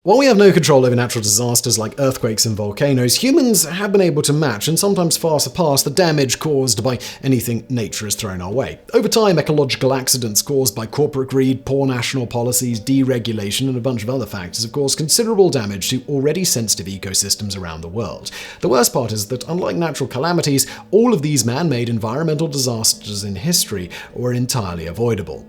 While we have no control over natural disasters like earthquakes and volcanoes, humans have been able to match and sometimes far surpass the damage caused by anything nature has thrown our way. Over time, ecological accidents caused by corporate greed, poor national policies, deregulation, and a bunch of other factors have caused considerable damage to already sensitive ecosystems around the world. The worst part is that, unlike natural calamities, all of these man-made environmental disasters in history were entirely avoidable.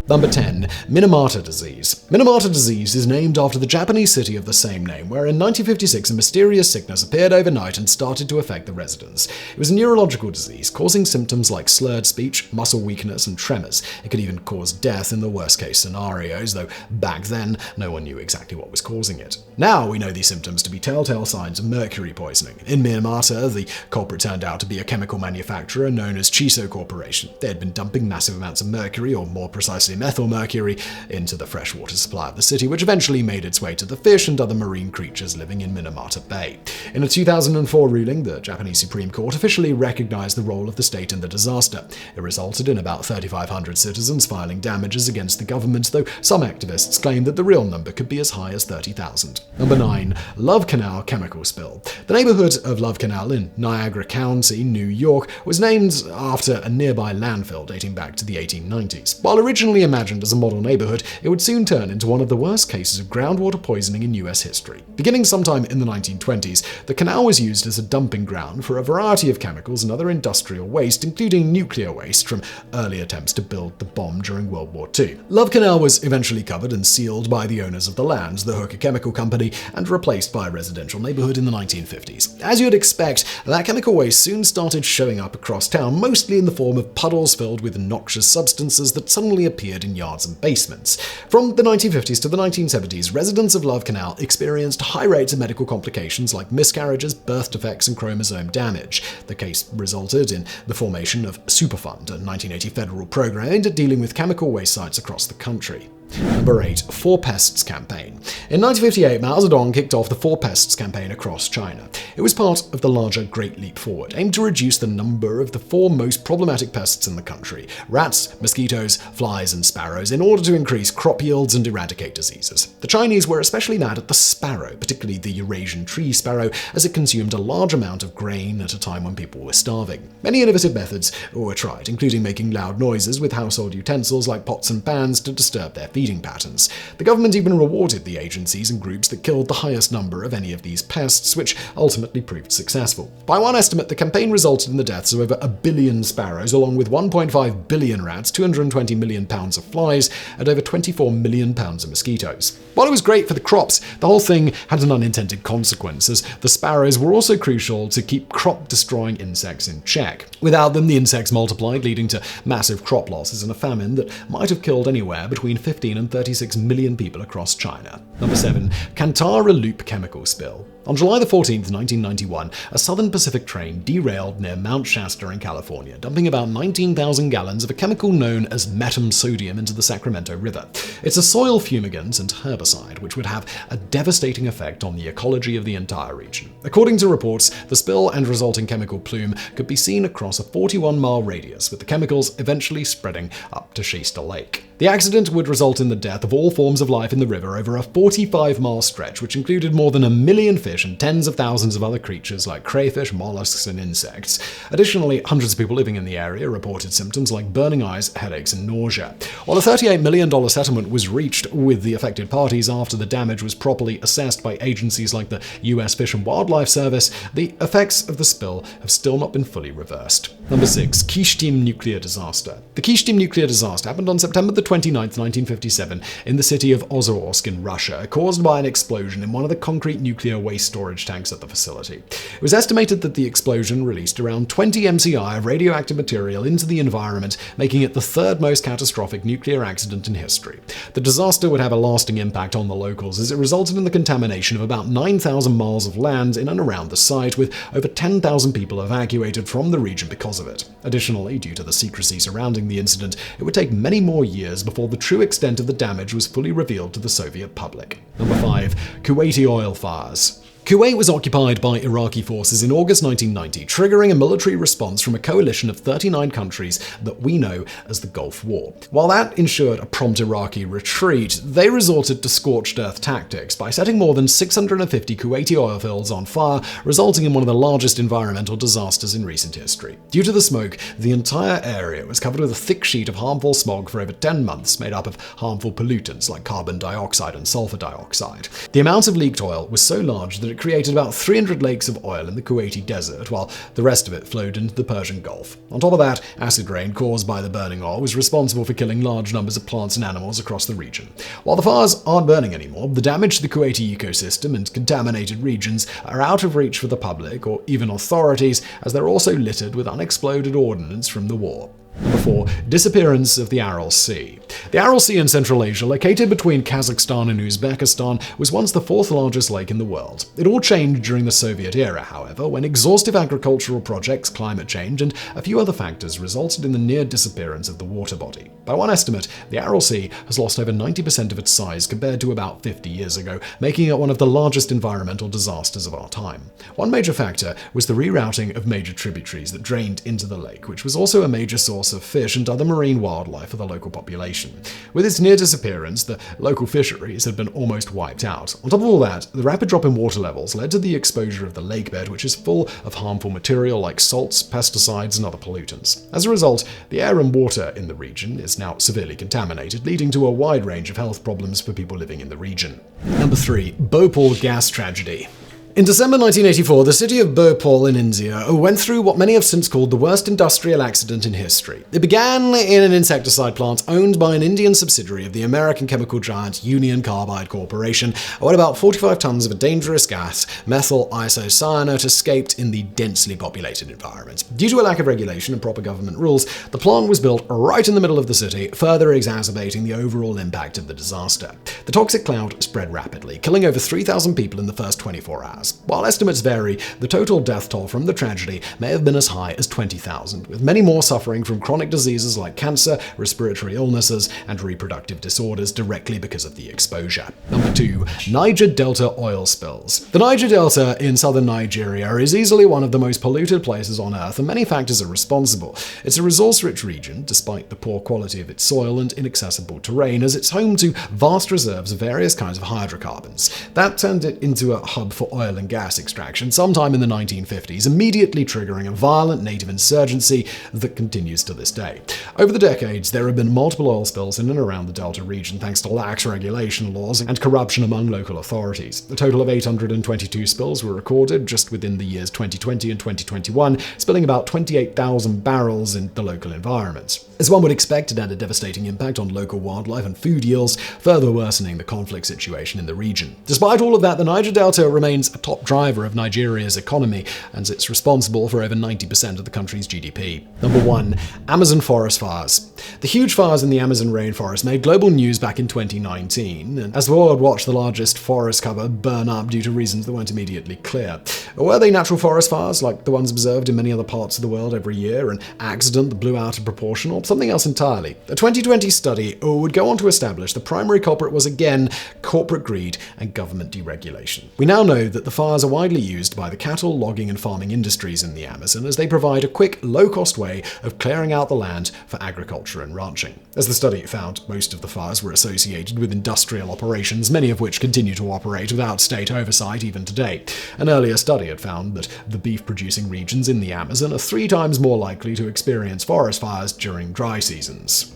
Number 10. Minamata disease. Minamata disease is named after the Japanese city of the same name, where in 1956 a mysterious sickness appeared overnight and started to affect the residents. It was a neurological disease, causing symptoms like slurred speech, muscle weakness, and tremors. It could even cause death in the worst-case scenarios, though back then no one knew exactly what was causing it. Now we know these symptoms to be telltale signs of mercury poisoning. In Minamata, the culprit turned out to be a chemical manufacturer known as Kyshtym Corporation. They had been dumping massive amounts of mercury, or more precisely methyl mercury, into the freshwater supply of the city, which eventually made its way to the fish and other marine creatures living in Minamata Bay. In a 2004 ruling, the Japanese Supreme Court officially recognized the role of the state in the disaster. It resulted in about 3,500 citizens filing damages against the government, though some activists claim that the real number could be as high as 30,000. Number 9. Love Canal chemical spill. The neighborhood of Love Canal in Niagara County, New York, was named after a nearby landfill dating back to the 1890s. While originally imagined as a model neighborhood, it would soon turn into one of the worst cases of groundwater poisoning in US history. Beginning sometime in the 1920s, the canal was used as a dumping ground for a variety of chemicals and other industrial waste, including nuclear waste from early attempts to build the bomb during World War II. Love Canal was eventually covered and sealed by the owners of the land, the Hooker Chemical Company, and replaced by a residential neighborhood in the 1950s. As you'd expect, that chemical waste soon started showing up across town, mostly in the form of puddles filled with noxious substances that suddenly appeared in yards and basements. From the 1950s to the 1970s, residents of Love Canal experienced high rates of medical complications like miscarriages, birth defects, and chromosome damage. The case resulted in the formation of Superfund, a 1980 federal program aimed at dealing with chemical waste sites across the country. Number 8. Four Pests Campaign. In 1958, Mao Zedong kicked off the Four Pests campaign across China. It was part of the larger Great Leap Forward, aimed to reduce the number of the four most problematic pests in the country: rats, mosquitoes, flies, and sparrows, in order to increase crop yields and eradicate diseases. The Chinese were especially mad at the sparrow, particularly the Eurasian tree sparrow, as it consumed a large amount of grain at a time when people were starving. Many innovative methods were tried, including making loud noises with household utensils like pots and pans to disturb their feeding patterns. The government even rewarded the agencies and groups that killed the highest number of any of these pests, which ultimately proved successful. By one estimate, the campaign resulted in the deaths of over 1 billion sparrows, along with 1.5 billion rats, 220 million pounds of flies, and over 24 million pounds of mosquitoes. While it was great for the crops, the whole thing had an unintended consequence, as the sparrows were also crucial to keep crop-destroying insects in check. Without them, the insects multiplied, leading to massive crop losses and a famine that might have killed anywhere between 15 and 36 million people across China. Number 7. Kantara Loop chemical spill. On July 14, 1991, a Southern Pacific train derailed near Mount Shasta in California, dumping about 19,000 gallons of a chemical known as metam sodium into the Sacramento River. It's a soil fumigant and herbicide, which would have a devastating effect on the ecology of the entire region. According to reports, the spill and resulting chemical plume could be seen across a 41-mile radius, with the chemicals eventually spreading up to Shasta Lake. The accident would result in the death of all forms of life in the river over a 45-mile stretch, which included more than 1 million fish and tens of thousands of other creatures like crayfish, mollusks, and insects. Additionally, hundreds of people living in the area reported symptoms like burning eyes, headaches, and nausea. While a $38 million settlement was reached with the affected parties after the damage was properly assessed by agencies like the U.S. Fish and Wildlife Service, the effects of the spill have still not been fully reversed. Number 6. Kyshtym nuclear disaster. The Kyshtym nuclear disaster happened on September 29, 1957, in the city of Ozorsk in Russia, caused by an explosion in one of the concrete nuclear waste storage tanks at the facility. It was estimated that the explosion released around 20 MCI of radioactive material into the environment, making it the third most catastrophic nuclear accident in history. The disaster would have a lasting impact on the locals, as it resulted in the contamination of about 9,000 miles of land in and around the site, with over 10,000 people evacuated from the region because of it. Additionally, due to the secrecy surrounding the incident, it would take many more years before the true extent of the damage was fully revealed to the Soviet public. Number 5. Kuwaiti oil fires. Kuwait was occupied by Iraqi forces in August 1990, triggering a military response from a coalition of 39 countries that we know as the Gulf War. While that ensured a prompt Iraqi retreat, they resorted to scorched earth tactics by setting more than 650 Kuwaiti oil fields on fire, resulting in one of the largest environmental disasters in recent history. Due to the smoke, the entire area was covered with a thick sheet of harmful smog for over 10 months, made up of harmful pollutants like carbon dioxide and sulfur dioxide. The amount of leaked oil was so large that it created about 300 lakes of oil in the Kuwaiti desert, while the rest of it flowed into the Persian Gulf. On top of that, acid rain caused by the burning oil was responsible for killing large numbers of plants and animals across the region. While the fires aren't burning anymore, the damage to the Kuwaiti ecosystem and contaminated regions are out of reach for the public or even authorities, as they're also littered with unexploded ordnance from the war. Number 4. Disappearance of the Aral Sea. The Aral Sea in Central Asia, located between Kazakhstan and Uzbekistan, was once the 4th largest lake in the world. It all changed during the Soviet era, however, when exhaustive agricultural projects, climate change, and a few other factors resulted in the near disappearance of the water body. By one estimate, the Aral Sea has lost over 90% of its size compared to about 50 years ago, making it one of the largest environmental disasters of our time. One major factor was the rerouting of major tributaries that drained into the lake, which was also a major source of fish and other marine wildlife for the local population. With its near disappearance, the local fisheries had been almost wiped out. On top of all that, the rapid drop in water levels led to the exposure of the lake bed, which is full of harmful material like salts, pesticides, and other pollutants. As a result, the air and water in the region is now severely contaminated, leading to a wide range of health problems for people living in the region. Number 3. Bhopal gas tragedy. In December 1984, the city of Bhopal in India went through what many have since called the worst industrial accident in history. It began in an insecticide plant owned by an Indian subsidiary of the American chemical giant Union Carbide Corporation, when about 45 tons of a dangerous gas, methyl isocyanate, escaped in the densely populated environment. Due to a lack of regulation and proper government rules, the plant was built right in the middle of the city, further exacerbating the overall impact of the disaster. The toxic cloud spread rapidly, killing over 3,000 people in the first 24 hours. While estimates vary, the total death toll from the tragedy may have been as high as 20,000, with many more suffering from chronic diseases like cancer, respiratory illnesses, and reproductive disorders directly because of the exposure. Number 2. Niger Delta oil spills. The Niger Delta in southern Nigeria is easily one of the most polluted places on Earth, and many factors are responsible. It's a resource-rich region, despite the poor quality of its soil and inaccessible terrain, as it's home to vast reserves of various kinds of hydrocarbons. That turned it into a hub for oil and gas extraction sometime in the 1950s, immediately triggering a violent native insurgency that continues to this day. Over the decades, there have been multiple oil spills in and around the Delta region thanks to lax regulation laws and corruption among local authorities. A total of 822 spills were recorded just within the years 2020 and 2021, spilling about 28,000 barrels in the local environment. As one would expect, it had a devastating impact on local wildlife and food yields, further worsening the conflict situation in the region. Despite all of that, the Niger Delta remains a top driver of Nigeria's economy, and it's responsible for over 90% of the country's GDP. Number 1. Amazon forest fires. The huge fires in the Amazon rainforest made global news back in 2019, and as the world watched the largest forest cover burn up due to reasons that weren't immediately clear. Were they natural forest fires, like the ones observed in many other parts of the world every year, an accident that blew out of proportion, or something else entirely? A 2020 study would go on to establish the primary culprit was again corporate greed and government deregulation. We now know that the fires are widely used by the cattle, logging, and farming industries in the Amazon, as they provide a quick, low-cost way of clearing out the land for agriculture and ranching. As the study found, most of the fires were associated with industrial operations, many of which continue to operate without state oversight even today. An earlier study had found that the beef-producing regions in the Amazon are 3 times more likely to experience forest fires during dry seasons.